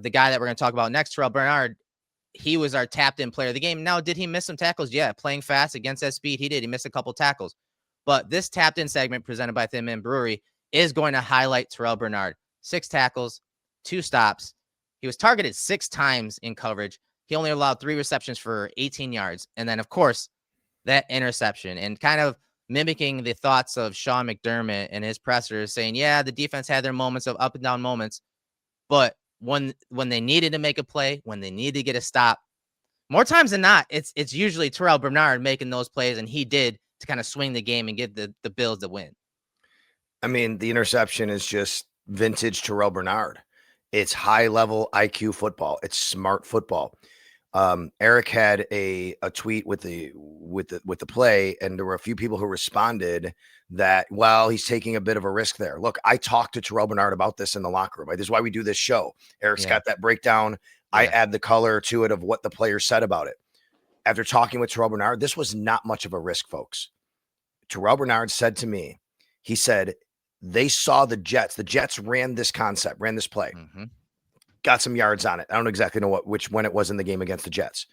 the guy that we're going to talk about next, Terrell Bernard, he was our tapped-in player of the game. Now, did he miss some tackles? Yeah, playing fast against that speed, he did. He missed a couple tackles. But this tapped-in segment presented by Thin Man Brewery is going to highlight Terrell Bernard. 6 tackles, 2 stops. He was targeted 6 times in coverage. He only allowed 3 receptions for 18 yards. And then, of course, that interception, and kind of mimicking the thoughts of Sean McDermott and his pressers, saying, yeah, the defense had their moments of up and down moments, but when they needed to make a play, when they needed to get a stop, more times than not, it's usually Terrell Bernard making those plays, and he did, to kind of swing the game and give the Bills the win. I mean, the interception is just vintage Terrell Bernard. It's high-level IQ football. It's smart football. Erik had a tweet with the play, and there were a few people who responded that, well, he's taking a bit of a risk there. Look, I talked to Terrell Bernard about this in the locker room. Right? This is why we do this show. Erik's got that breakdown. Yeah. I add the color to it of what the players said about it. After talking with Terrell Bernard, this was not much of a risk, folks. Terrell Bernard said to me, he said, they saw the Jets. The Jets ran this play. Mm-hmm. Got some yards on it. I don't exactly know when it was in the game against the Jets.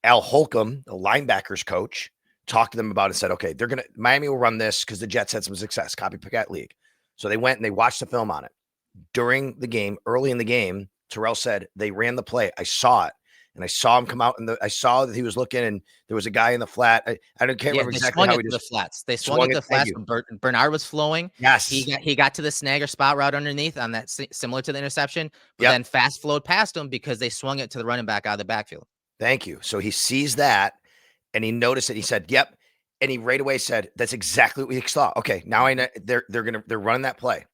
Al Holcomb, the linebackers coach, talked to them about it and said, okay, Miami will run this because the Jets had some success, copycat league. So they went and they watched the film on it. During the game, early in the game, Terrell said, they ran the play. I saw it. And I saw him come out, and I saw that he was looking, and there was a guy in the flat. I can't remember exactly how he the flats. They swung it to the flats when Bernard was flowing. Yes. He got to the snag or spot route underneath on that, similar to the interception, but then fast flowed past him because they swung it to the running back out of the backfield. Thank you. So he sees that, and he noticed it. He said, yep. And he right away said, that's exactly what we saw. Okay, now I know they're running that play.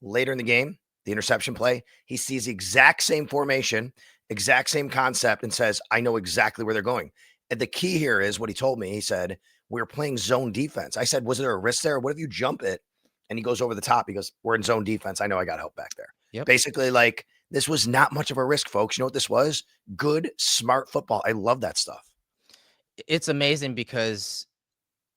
Later in the game, the interception play, he sees the exact same formation, exact same concept, and says, I know exactly where they're going. And the key here is what he told me. He said, we're playing zone defense. I said, was there a risk there? What if you jump it? And he goes over the top. He goes, we're in zone defense. I know I got help back there. Yep. Basically, like, this was not much of a risk, folks. You know what this was? Good, smart football. I love that stuff. It's amazing because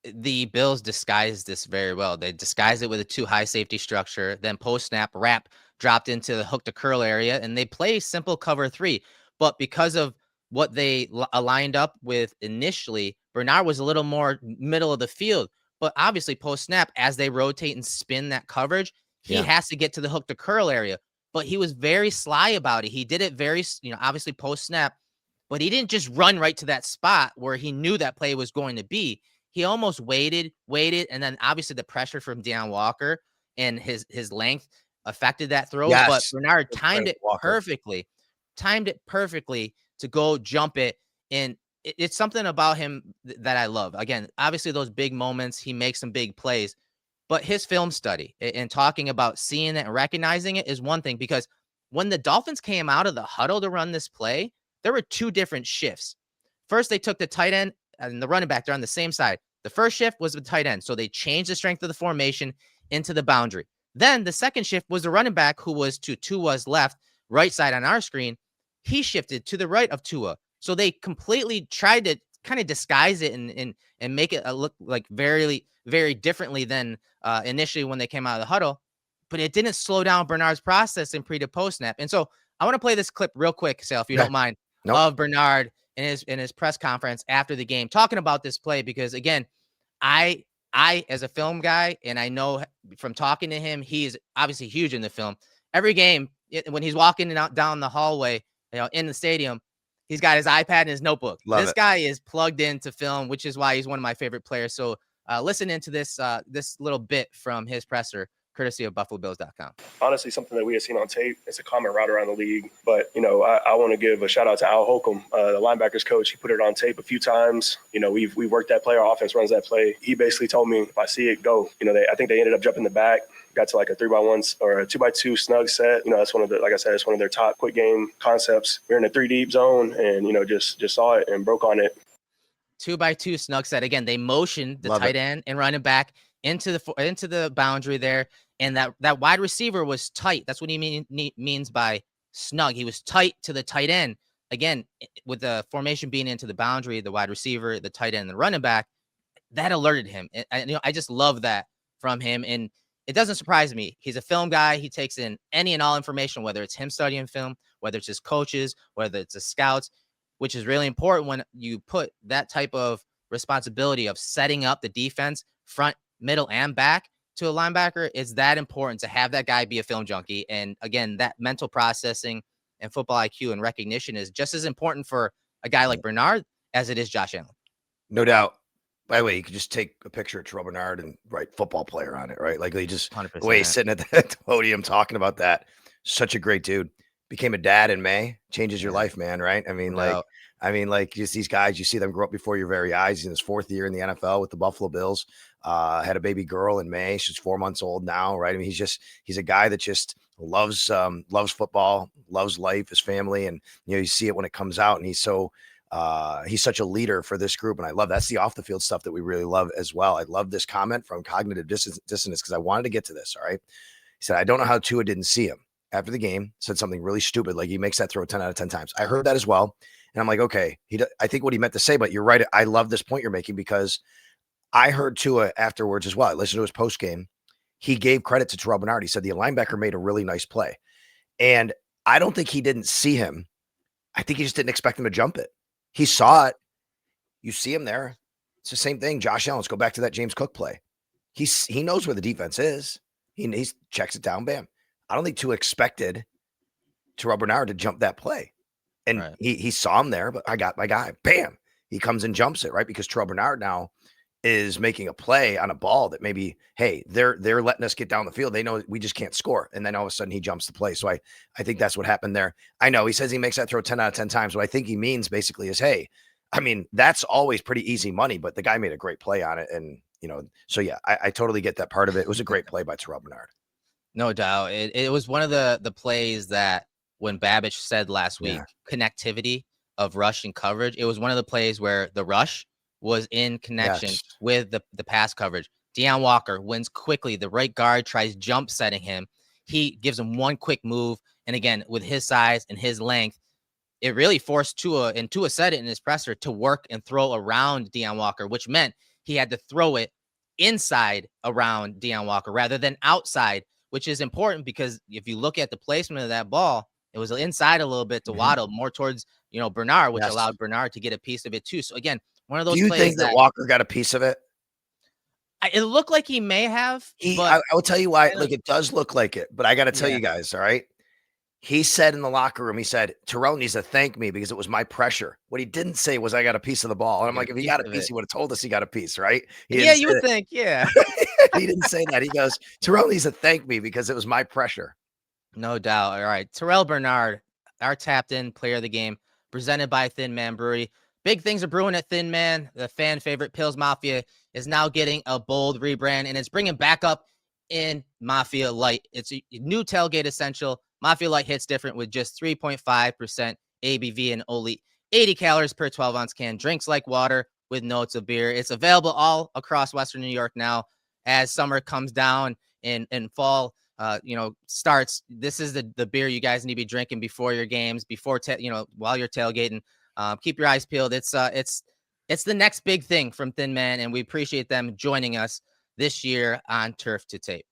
the Bills disguised this very well. They disguised it with a 2 high safety structure, then post-snap wrap dropped into the hook to curl area, and they play simple cover 3. But because of what they aligned up with initially, Bernard was a little more middle of the field. But obviously, post-snap, as they rotate and spin that coverage, he has to get to the hook to curl area. But he was very sly about it. He did it very, obviously post-snap, but he didn't just run right to that spot where he knew that play was going to be. He almost waited, and then obviously the pressure from Deion Walker and his length affected that throw. Yes. But Bernard timed it perfectly to go jump it. And it's something about him that I love. Again, obviously those big moments, he makes some big plays, but his film study and talking about seeing it and recognizing it is one thing, because when the Dolphins came out of the huddle to run this play, there were 2 different shifts. First, they took the tight end and the running back. They're on the same side. The first shift was the tight end. So they changed the strength of the formation into the boundary. Then the second shift was the running back, who was to Tua's left, right side on our screen. He shifted to the right of Tua. So they completely tried to kind of disguise it and make it look like very, very differently than initially when they came out of the huddle. But it didn't slow down Bernard's process in pre to post snap. And so I want to play this clip real quick, Ssal, if you don't mind, of Bernard in his press conference after the game, talking about this play, because again, I as a film guy, and I know from talking to him, he is obviously huge in the film. Every game when he's walking down the hallway, in the stadium, he's got his iPad and his notebook. This guy is plugged into film, which is why he's one of my favorite players. So listen into this little bit from his presser, courtesy of BuffaloBills.com. Honestly, something that we had seen on tape. It's a common route around the league. But, I want to give a shout out to Al Holcomb, the linebackers coach. He put it on tape a few times. We worked that play. Our offense runs that play. He basically told me, if I see it, go. I think they ended up jumping the back, got to like a 3x1 or a 2x2 snug set. That's one of the, like I said, it's one of their top quick game concepts. We're in a 3 deep zone and, just saw it and broke on it. 2x2 snug set. Again, they motioned the tight end and running back into the boundary there, and that wide receiver was tight. That's what he means by snug. He was tight to the tight end. Again, with the formation being into the boundary, the wide receiver, the tight end, and the running back, that alerted him. I just love that from him, and it doesn't surprise me. He's a film guy. He takes in any and all information, whether it's him studying film, whether it's his coaches, whether it's the scouts, which is really important when you put that type of responsibility of setting up the defense front, middle, and back to a linebacker. It's that important to have that guy be a film junkie. And again, that mental processing and football IQ and recognition is just as important for a guy like Bernard as it is Josh Allen. No doubt. By the way, you could just take a picture of Terrell Bernard and write football player on it, right? Like they just 100%. the way he's sitting at the podium talking about that. Such a great dude. Became a dad in May. Changes your life, man, right? I mean, like just these guys, you see them grow up before your very eyes. He's in his 4th year in the NFL with the Buffalo Bills. Had a baby girl in May. She's 4 months old now, right? I mean, he's a guy that just loves football, loves life, his family, and you see it when it comes out. And he's such a leader for this group, and I love that's the off the field stuff that we really love as well. I love this comment from Cognitive Dissonance because I wanted to get to this. All right, he said, "I don't know how Tua didn't see him after the game." Said something really stupid, like he makes that throw 10 out of 10 times. I heard that as well, and I'm like, okay, I think what he meant to say, but you're right. I love this point you're making because I heard Tua afterwards as well. I listened to his post game. He gave credit to Terrell Bernard. He said the linebacker made a really nice play, and I don't think he didn't see him. I think he just didn't expect him to jump it. He saw it. You see him there. It's the same thing. Josh Allen, let's go back to that James Cook play. He knows where the defense is. He checks it down, bam. I don't think Tua expected Terrell Bernard to jump that play. And he saw him there, but I got my guy. Bam. He comes and jumps it, right? Because Terrell Bernard now is making a play on a ball that maybe, hey, they're letting us get down the field. They know we just can't score. And then all of a sudden he jumps the play. So I think that's what happened there. I know he says he makes that throw 10 out of 10 times. What I think he means basically is, hey, I mean, that's always pretty easy money, but the guy made a great play on it. And, so yeah, I totally get that part of it. It was a great play by Terrell Bernard. No doubt. It was one of the plays that when Babbage said last week, connectivity of rush and coverage, it was one of the plays where the rush was in connection with the pass coverage. Deion Walker wins quickly. The right guard tries jump setting him. He gives him one quick move. And again, with his size and his length, it really forced Tua, and Tua said it in his presser, to work and throw around Deion Walker, which meant he had to throw it inside around Deion Walker rather than outside, which is important because if you look at the placement of that ball, it was inside a little bit to Waddle, more towards, Bernard, which allowed Bernard to get a piece of it too. So again, one of those plays. Do you think that Walker got a piece of it? It looked like he may have. I will tell you why. Look, it does look like it, but I got to tell you guys, all right? He said in the locker room, he said, Terrell needs to thank me because it was my pressure. What he didn't say was I got a piece of the ball. And I'm like, if he got a piece, he would have told us he got a piece, right? You would think, yeah. He didn't say that. He goes, Terrell needs to thank me because it was my pressure. No doubt. All right. Terrell Bernard, our tapped in player of the game, presented by Thin Man Brewery. Big things are brewing at Thin Man. The fan favorite Pils Mafia is now getting a bold rebrand, and it's bringing back up in Mafia Light. It's a new tailgate essential. Mafia Light hits different with just 3.5% ABV and only 80 calories per 12-ounce can. Drinks like water with notes of beer. It's available all across Western New York now as summer comes down and fall starts. This is the beer you guys need to be drinking before your games, while you're tailgating. Keep your eyes peeled. It's the next big thing from Thin Man, and we appreciate them joining us this year on Turf to Tape.